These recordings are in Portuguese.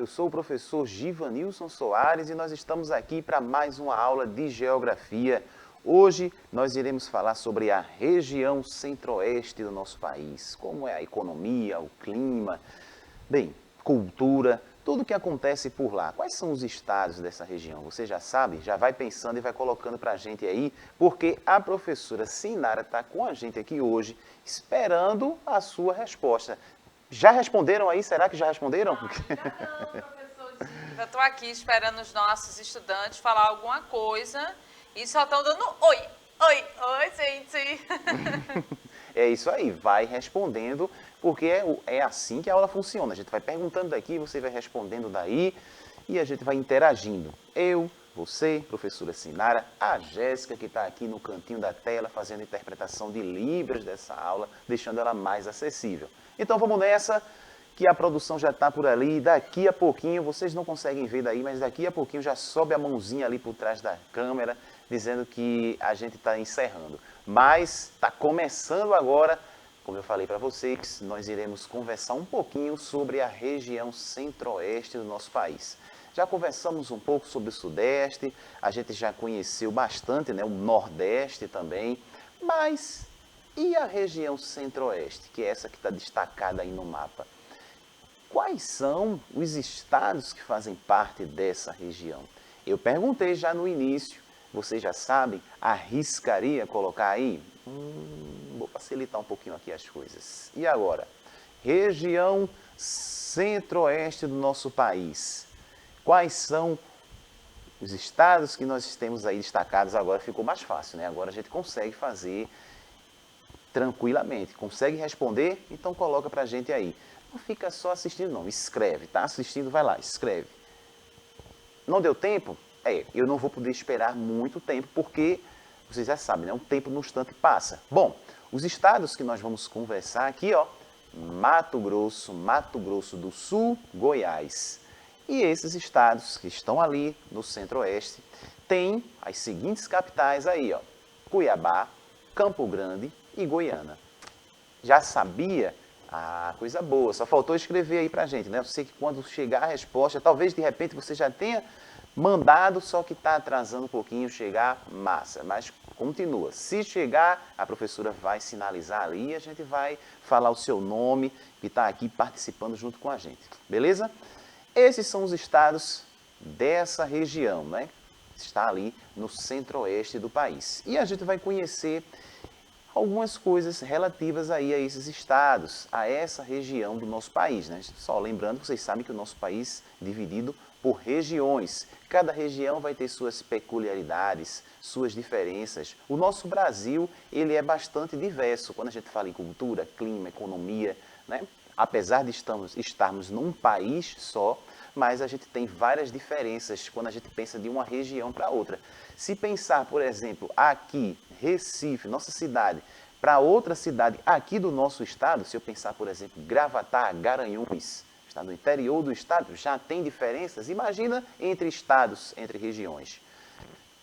eu sou o professor Givanilson Soares e nós estamos aqui para mais uma aula de Geografia. Hoje nós iremos falar sobre a região centro-oeste do nosso país, como é a economia, o clima, bem, cultura, tudo o que acontece por lá. Quais são os estados dessa região? Você já sabe? Já vai pensando e vai colocando para a gente aí, porque a professora Sinara está com a gente aqui hoje, esperando a sua resposta. Já responderam aí? Será que já responderam? Ainda não, professor Giva. Estou aqui esperando os nossos estudantes falar alguma coisa e só estão dando oi, oi, oi, gente. É isso aí, vai respondendo, porque é assim que a aula funciona. A gente vai perguntando daqui, você vai respondendo daí e a gente vai interagindo. Eu, você, professora Sinara, a Jéssica, que está aqui no cantinho da tela fazendo interpretação de Libras dessa aula, deixando ela mais acessível. Então vamos nessa, que a produção já está por ali. Daqui a pouquinho, vocês não conseguem ver daí, mas daqui a pouquinho já sobe a mãozinha ali por trás da câmera, dizendo que a gente está encerrando. Mas está começando agora, como eu falei para vocês, nós iremos conversar um pouquinho sobre a região centro-oeste do nosso país. Já conversamos um pouco sobre o Sudeste, a gente já conheceu bastante, né, o Nordeste também, mas e a região centro-oeste, que é essa que está destacada aí no mapa? Quais são os estados que fazem parte dessa região? Eu perguntei já no início, vocês já sabem, arriscaria colocar aí? Vou facilitar um pouquinho aqui as coisas. E agora? Região centro-oeste do nosso país. Quais são os estados que nós temos aí destacados? Agora ficou mais fácil, né? Agora a gente consegue fazer tranquilamente. Consegue responder? Então coloca pra gente aí. Não fica só assistindo não, escreve. Tá assistindo, vai lá, escreve. Não deu tempo? Eu não vou poder esperar muito tempo, porque vocês já sabem, né? O tempo no instante passa. Bom, os estados que nós vamos conversar aqui, ó, Mato Grosso do Sul, Goiás. E esses estados que estão ali no centro-oeste têm as seguintes capitais aí, ó, Cuiabá, Campo Grande e Goiânia. Já sabia? Ah, coisa boa, só faltou escrever aí pra gente, né? Eu sei que quando chegar a resposta, talvez de repente você já tenha mandado, só que está atrasando um pouquinho chegar, massa. Mas continua. Se chegar, a professora vai sinalizar ali e a gente vai falar o seu nome que está aqui participando junto com a gente. Beleza? Esses são os estados dessa região, né? Está ali no centro-oeste do país. E a gente vai conhecer algumas coisas relativas aí a esses estados, a essa região do nosso país, né? Só lembrando que vocês sabem que o nosso país é dividido por regiões. Cada região vai ter suas peculiaridades, suas diferenças. O nosso Brasil, ele é bastante diverso quando a gente fala em cultura, clima, economia, né? Apesar de estarmos num país só, mas a gente tem várias diferenças quando a gente pensa de uma região para outra. Se pensar, por exemplo, aqui, Recife, nossa cidade, para outra cidade aqui do nosso estado, se eu pensar, por exemplo, Gravatá, Garanhuns, está no interior do estado, já tem diferenças. Imagina entre estados, entre regiões.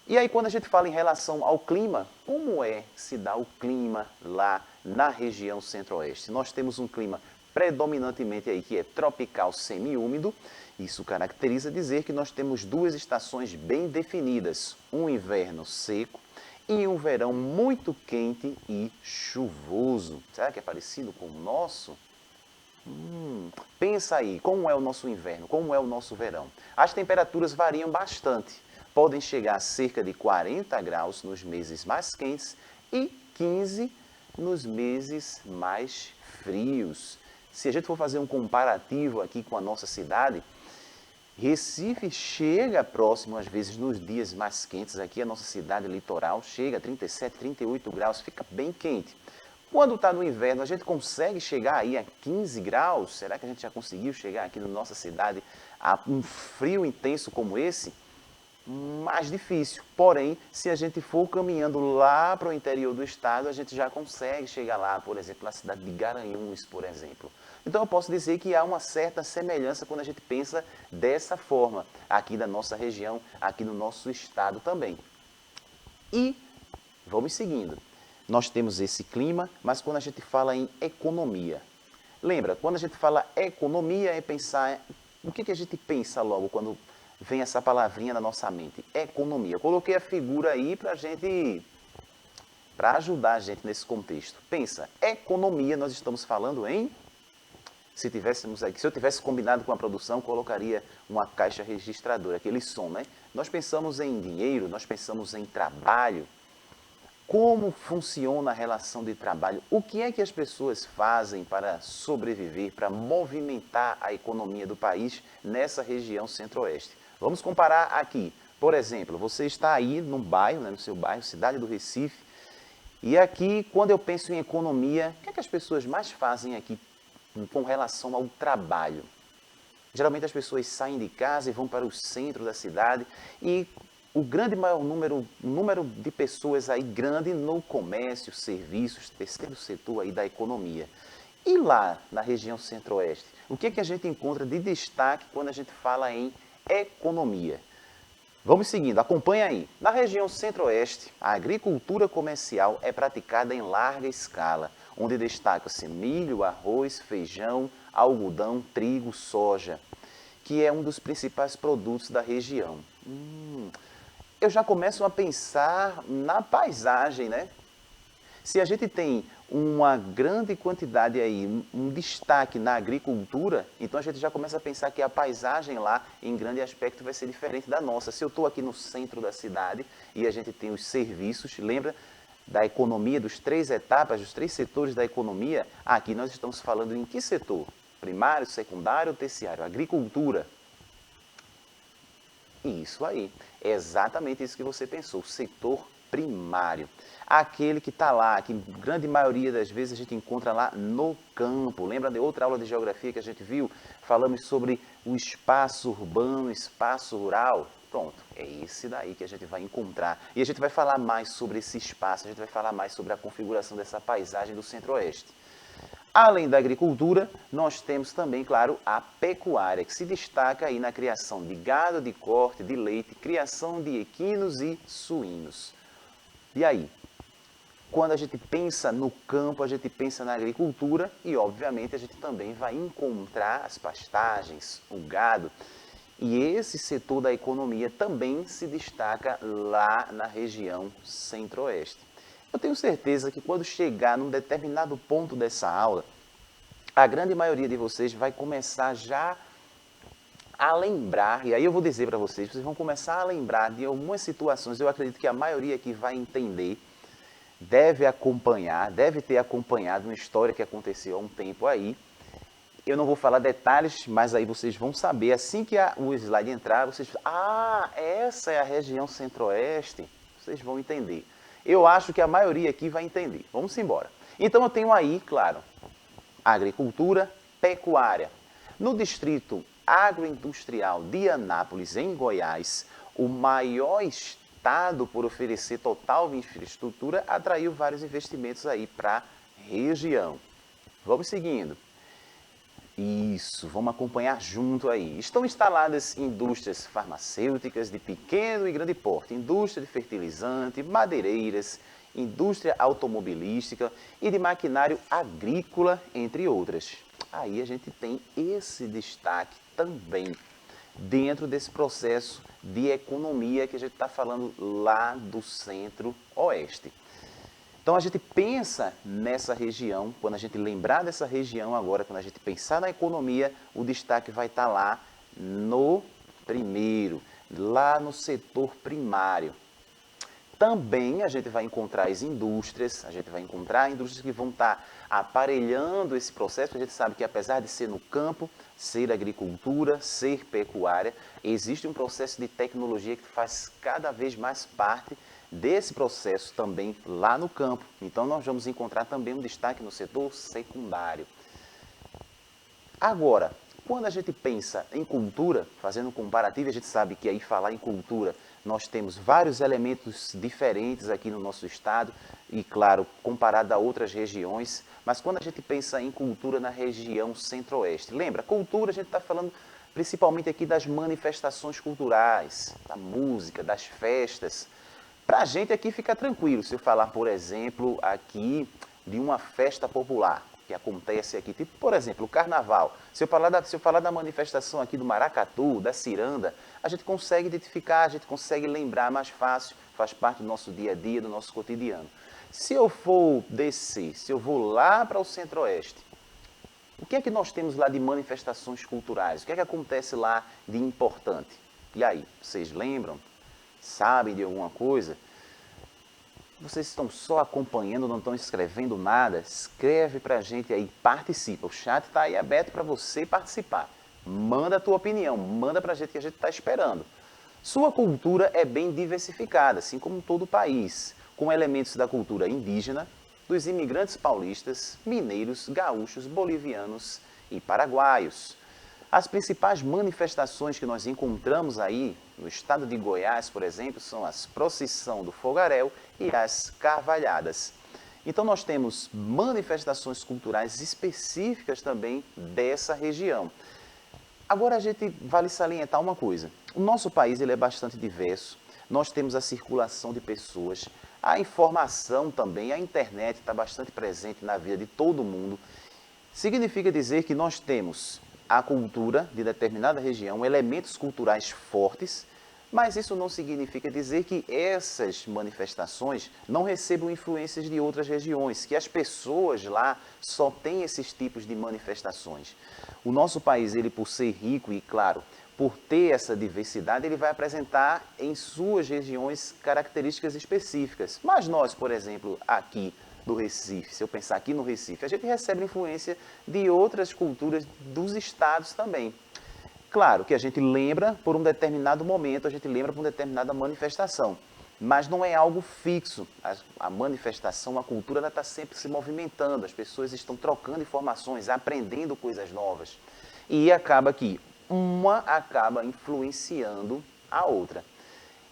E aí, quando a gente fala em relação ao clima, como é que se dá o clima lá na região centro-oeste? Nós temos um clima predominantemente aí que é tropical semiúmido. Isso caracteriza dizer que nós temos duas estações bem definidas, um inverno seco e um verão muito quente e chuvoso. Será que é parecido com o nosso? Pensa aí, como é o nosso inverno, como é o nosso verão? As temperaturas variam bastante. Podem chegar a cerca de 40 graus nos meses mais quentes e 15 nos meses mais frios. Se a gente for fazer um comparativo aqui com a nossa cidade, Recife chega próximo, às vezes, nos dias mais quentes aqui, a nossa cidade litoral chega a 37, 38 graus, fica bem quente. Quando está no inverno, a gente consegue chegar aí a 15 graus? Será que a gente já conseguiu chegar aqui na nossa cidade a um frio intenso como esse? Mais difícil. Porém, se a gente for caminhando lá para o interior do estado, a gente já consegue chegar lá, por exemplo, na cidade de Garanhuns, por exemplo. Então eu posso dizer que há uma certa semelhança quando a gente pensa dessa forma, aqui da nossa região, aqui no nosso estado também. E vamos seguindo. Nós temos esse clima, mas quando a gente fala em economia, lembra, quando a gente fala economia é pensar O que a gente pensa logo quando vem essa palavrinha na nossa mente? Economia. Eu coloquei a figura aí para ajudar a gente nesse contexto. Pensa, economia, nós estamos falando em... Se tivéssemos aqui, se eu tivesse combinado com a produção, colocaria uma caixa registradora, aquele som, né? Nós pensamos em dinheiro, nós pensamos em trabalho. Como funciona a relação de trabalho? O que é que as pessoas fazem para sobreviver, para movimentar a economia do país nessa região centro-oeste? Vamos comparar aqui. Por exemplo, você está aí num bairro, né, no seu bairro, cidade do Recife, e aqui, quando eu penso em economia, o que é que as pessoas mais fazem aqui com relação ao trabalho? Geralmente as pessoas saem de casa e vão para o centro da cidade e o maior número de pessoas aí grande no comércio, serviços, terceiro setor aí da economia. E lá na região centro-oeste, o que é que a gente encontra de destaque quando a gente fala em economia? Vamos seguindo, acompanha aí. Na região centro-oeste, a agricultura comercial é praticada em larga escala, onde destaca-se milho, arroz, feijão, algodão, trigo, soja, que é um dos principais produtos da região. Eu já começo a pensar na paisagem, né? Se a gente tem uma grande quantidade aí, um destaque na agricultura, então a gente já começa a pensar que a paisagem lá, em grande aspecto, vai ser diferente da nossa. Se eu estou aqui no centro da cidade e a gente tem os serviços, lembra da economia, dos 3 etapas, dos 3 setores da economia? Aqui nós estamos falando em que setor? Primário, secundário ou terciário? Agricultura. Isso aí, é exatamente isso que você pensou, setor primário. Aquele que está lá, que grande maioria das vezes a gente encontra lá no campo. Lembra de outra aula de geografia que a gente viu? Falamos sobre o espaço urbano, espaço rural. Pronto, é esse daí que a gente vai encontrar. E a gente vai falar mais sobre esse espaço, a gente vai falar mais sobre a configuração dessa paisagem do centro-oeste. Além da agricultura, nós temos também, claro, a pecuária, que se destaca aí na criação de gado, de corte, de leite, criação de equinos e suínos. E aí? Quando a gente pensa no campo, a gente pensa na agricultura e, obviamente, a gente também vai encontrar as pastagens, o gado. E esse setor da economia também se destaca lá na região centro-oeste. Eu tenho certeza que quando chegar num determinado ponto dessa aula, a grande maioria de vocês vai começar já a lembrar, e aí eu vou dizer para vocês vão começar a lembrar de algumas situações, eu acredito que a maioria aqui vai entender, deve acompanhar, deve ter acompanhado uma história que aconteceu há um tempo aí. Eu não vou falar detalhes, mas aí vocês vão saber, assim que o slide entrar, vocês essa é a região centro-oeste, vocês vão entender. Eu acho que a maioria aqui vai entender. Vamos embora. Então eu tenho aí, claro, agricultura, pecuária. No distrito agroindustrial de Anápolis, em Goiás, o maior estado por oferecer total infraestrutura, atraiu vários investimentos aí para a região. Vamos seguindo. Isso, vamos acompanhar junto aí. Estão instaladas indústrias farmacêuticas de pequeno e grande porte, indústria de fertilizante, madeireiras, indústria automobilística e de maquinário agrícola, entre outras. Aí a gente tem esse destaque também dentro desse processo de economia que a gente está falando lá do centro-oeste. Então a gente pensa nessa região, quando a gente lembrar dessa região agora, quando a gente pensar na economia, o destaque vai estar lá no primeiro, lá no setor primário. Também a gente vai encontrar as indústrias, a gente vai encontrar indústrias que vão estar aparelhando esse processo. A gente sabe que apesar de ser no campo, ser agricultura, ser pecuária, existe um processo de tecnologia que faz cada vez mais parte desse processo também lá no campo. Então nós vamos encontrar também um destaque no setor secundário. Agora, quando a gente pensa em cultura, fazendo um comparativo, a gente sabe que aí falar em cultura, nós temos vários elementos diferentes aqui no nosso estado e, claro, comparado a outras regiões, mas quando a gente pensa em cultura na região centro-oeste, lembra, cultura a gente está falando principalmente aqui das manifestações culturais, da música, das festas. Para a gente aqui fica tranquilo se eu falar, por exemplo, aqui de uma festa popular. que acontece aqui. Tipo, por exemplo, o carnaval. Se eu falar da manifestação aqui do maracatu, da ciranda, a gente consegue identificar, a gente consegue lembrar mais fácil, faz parte do nosso dia a dia, do nosso cotidiano. Se eu for descer, se eu vou lá para o centro-oeste, o que é que nós temos lá de manifestações culturais? O que é que acontece lá de importante? E aí, vocês lembram? Sabem de alguma coisa? Vocês estão só acompanhando, não estão escrevendo nada? Escreve para a gente aí, participa. O chat está aí aberto para você participar. Manda a tua opinião, manda para a gente que a gente está esperando. Sua cultura é bem diversificada, assim como todo o país, com elementos da cultura indígena, dos imigrantes paulistas, mineiros, gaúchos, bolivianos e paraguaios. As principais manifestações que nós encontramos aí no estado de Goiás, por exemplo, são as procissão do fogaréu e as carvalhadas. Então nós temos manifestações culturais específicas também dessa região. Agora a gente vale salientar uma coisa. O nosso país ele é bastante diverso. Nós temos a circulação de pessoas, a informação também, a internet está bastante presente na vida de todo mundo. Significa dizer que nós temos a cultura de determinada região, elementos culturais fortes, mas isso não significa dizer que essas manifestações não recebam influências de outras regiões, que as pessoas lá só têm esses tipos de manifestações. O nosso país, ele por ser rico e, claro, por ter essa diversidade, ele vai apresentar em suas regiões características específicas. Mas nós, por exemplo, aqui do Recife, se eu pensar aqui no Recife, a gente recebe influência de outras culturas dos estados também. Claro que a gente lembra por um determinado momento, a gente lembra por uma determinada manifestação, mas não é algo fixo. A manifestação, a cultura, ela está sempre se movimentando, as pessoas estão trocando informações, aprendendo coisas novas. E acaba que uma acaba influenciando a outra.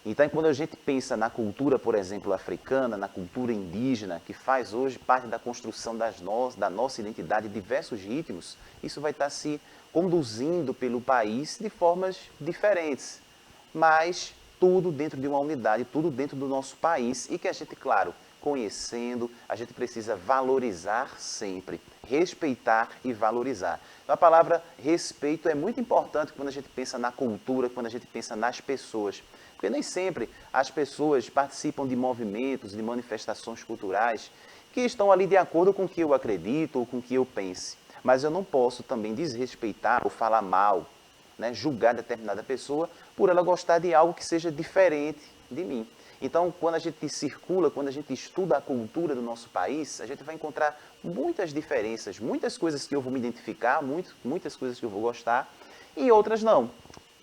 Então, quando a gente pensa na cultura, por exemplo, africana, na cultura indígena, que faz hoje parte da construção da nossa identidade, diversos ritmos, isso vai estar se conduzindo pelo país de formas diferentes, mas tudo dentro de uma unidade, tudo dentro do nosso país e que a gente, claro, conhecendo, a gente precisa valorizar sempre, respeitar e valorizar. Então, a palavra respeito é muito importante quando a gente pensa na cultura, quando a gente pensa nas pessoas, porque nem sempre as pessoas participam de movimentos, de manifestações culturais que estão ali de acordo com o que eu acredito ou com o que eu pense. Mas eu não posso também desrespeitar ou falar mal, né, julgar determinada pessoa por ela gostar de algo que seja diferente de mim. Então, quando a gente circula, quando a gente estuda a cultura do nosso país, a gente vai encontrar muitas diferenças, muitas coisas que eu vou me identificar, muitas coisas que eu vou gostar e outras não.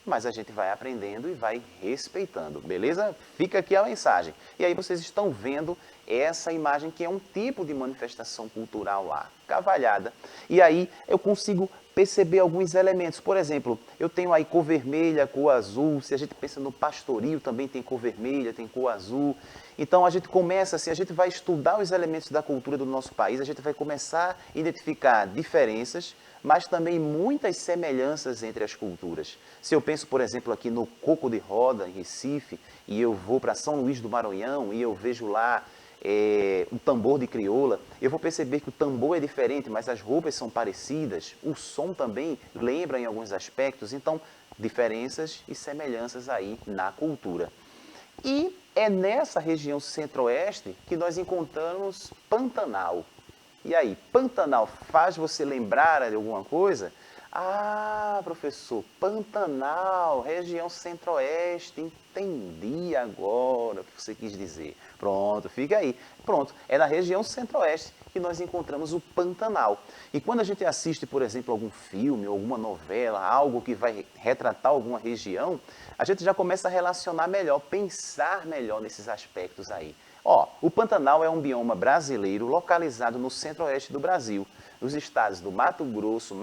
Mas a gente vai aprendendo e vai respeitando, beleza? Fica aqui a mensagem. E aí vocês estão vendo essa imagem que é um tipo de manifestação cultural lá, cavalhada. E aí eu consigo perceber alguns elementos. Por exemplo, eu tenho aí cor vermelha, cor azul. Se a gente pensa no pastoril, também tem cor vermelha, tem cor azul. Então a gente começa assim, a gente vai estudar os elementos da cultura do nosso país, a gente vai começar a identificar diferenças, mas também muitas semelhanças entre as culturas. Se eu penso, por exemplo, aqui no coco de roda, em Recife, e eu vou para São Luís do Maranhão e eu vejo lá um tambor de crioula, eu vou perceber que o tambor é diferente, mas as roupas são parecidas, o som também lembra em alguns aspectos, então diferenças e semelhanças aí na cultura. E é nessa região centro-oeste que nós encontramos Pantanal. E aí, Pantanal faz você lembrar de alguma coisa? Ah, professor, Pantanal, região centro-oeste, entendi agora o que você quis dizer. Pronto, fica aí. Pronto, é na região centro-oeste que nós encontramos o Pantanal. E quando a gente assiste, por exemplo, algum filme, alguma novela, algo que vai retratar alguma região, a gente já começa a relacionar melhor, pensar melhor nesses aspectos aí. Ó, o Pantanal é um bioma brasileiro localizado no centro-oeste do Brasil, nos estados do Mato Grosso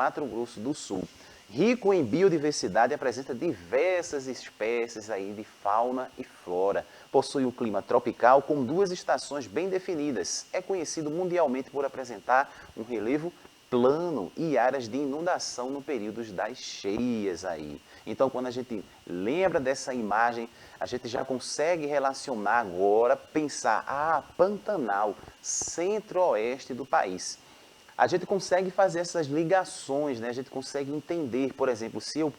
do Sul. Rico em biodiversidade, apresenta diversas espécies aí de fauna e flora. Possui um clima tropical com 2 estações bem definidas. É conhecido mundialmente por apresentar um relevo plano e áreas de inundação no período das cheias aí. Então, quando a gente lembra dessa imagem, a gente já consegue relacionar agora, pensar, Pantanal, centro-oeste do país. a gente consegue fazer essas ligações, né? A gente consegue entender, por exemplo, se eu...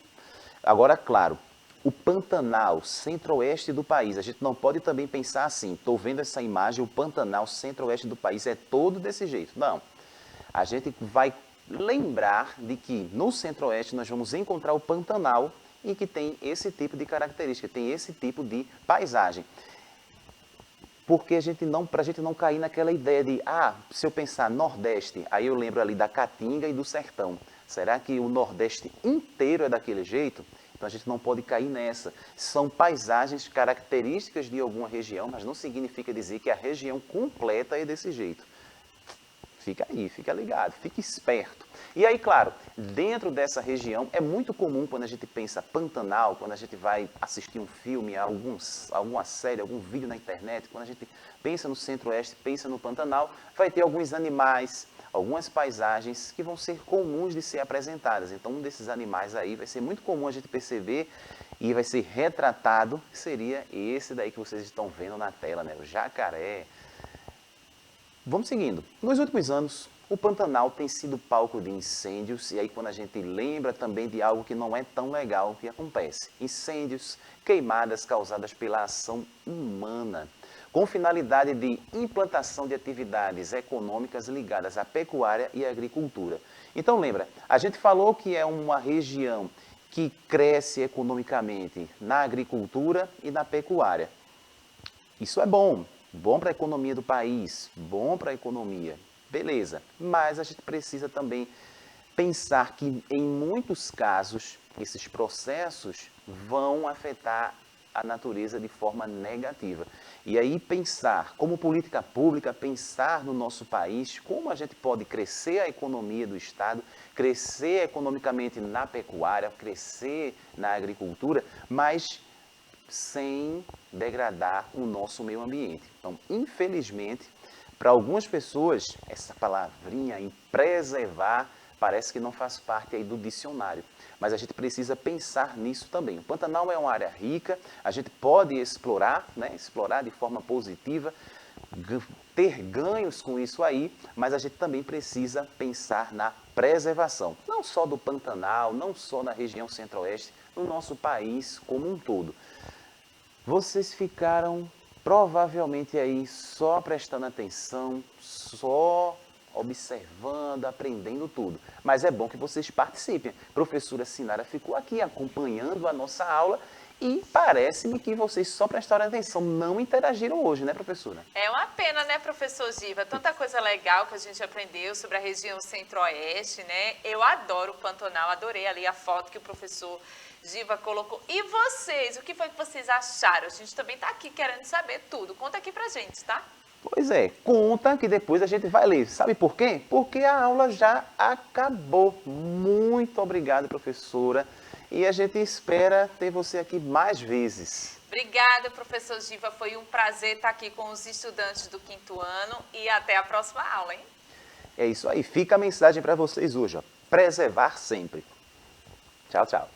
Agora, claro, o Pantanal, centro-oeste do país, a gente não pode também pensar assim, estou vendo essa imagem, o Pantanal, centro-oeste do país é todo desse jeito. Não, a gente vai lembrar de que no centro-oeste nós vamos encontrar o Pantanal e que tem esse tipo de característica, tem esse tipo de paisagem. Porque para a gente não cair naquela ideia de, se eu pensar Nordeste, aí eu lembro ali da Caatinga e do Sertão. Será que o Nordeste inteiro é daquele jeito? Então a gente não pode cair nessa. São paisagens características de alguma região, mas não significa dizer que a região completa é desse jeito. Fica aí, fica ligado, fica esperto. E aí, claro, dentro dessa região, é muito comum quando a gente pensa Pantanal, quando a gente vai assistir um filme, alguma série, algum vídeo na internet, quando a gente pensa no Centro-Oeste, pensa no Pantanal, vai ter alguns animais, algumas paisagens que vão ser comuns de ser apresentadas. Então, um desses animais aí vai ser muito comum a gente perceber e vai ser retratado, que seria esse daí que vocês estão vendo na tela, né? O jacaré. Vamos seguindo. Nos últimos anos, o Pantanal tem sido palco de incêndios, e aí quando a gente lembra também de algo que não é tão legal que acontece. Incêndios, queimadas causadas pela ação humana, com finalidade de implantação de atividades econômicas ligadas à pecuária e à agricultura. Então lembra, a gente falou que é uma região que cresce economicamente na agricultura e na pecuária. Isso é bom. Bom para a economia do país, bom para a economia, beleza. Mas a gente precisa também pensar que, em muitos casos, esses processos vão afetar a natureza de forma negativa. E aí pensar, como política pública, pensar no nosso país, como a gente pode crescer a economia do Estado, crescer economicamente na pecuária, crescer na agricultura, mas sem degradar o nosso meio ambiente. Então, infelizmente, para algumas pessoas, essa palavrinha em preservar parece que não faz parte aí do dicionário. Mas a gente precisa pensar nisso também. O Pantanal é uma área rica, a gente pode explorar, né? Explorar de forma positiva, ter ganhos com isso aí, mas a gente também precisa pensar na preservação. Não só do Pantanal, não só na região centro-oeste, no nosso país como um todo. Vocês ficaram provavelmente aí só prestando atenção, só observando, aprendendo tudo. Mas é bom que vocês participem. A professora Sinara ficou aqui acompanhando a nossa aula e parece-me que vocês só prestaram atenção, não interagiram hoje, né, professora? É uma pena, né, professor Giva? Tanta coisa legal que a gente aprendeu sobre a região centro-oeste, né? Eu adoro o Pantanal, adorei ali a foto que o professor Giva colocou. E vocês, o que foi que vocês acharam? A gente também está aqui querendo saber tudo. Conta aqui pra gente, tá? Pois é, conta que depois a gente vai ler. Sabe por quê? Porque a aula já acabou. Muito obrigado, professora. E a gente espera ter você aqui mais vezes. Obrigada, professor Giva. Foi um prazer estar aqui com os estudantes do 5º ano e até a próxima aula, hein? É isso aí. Fica a mensagem para vocês hoje, ó. Preservar sempre. Tchau, tchau.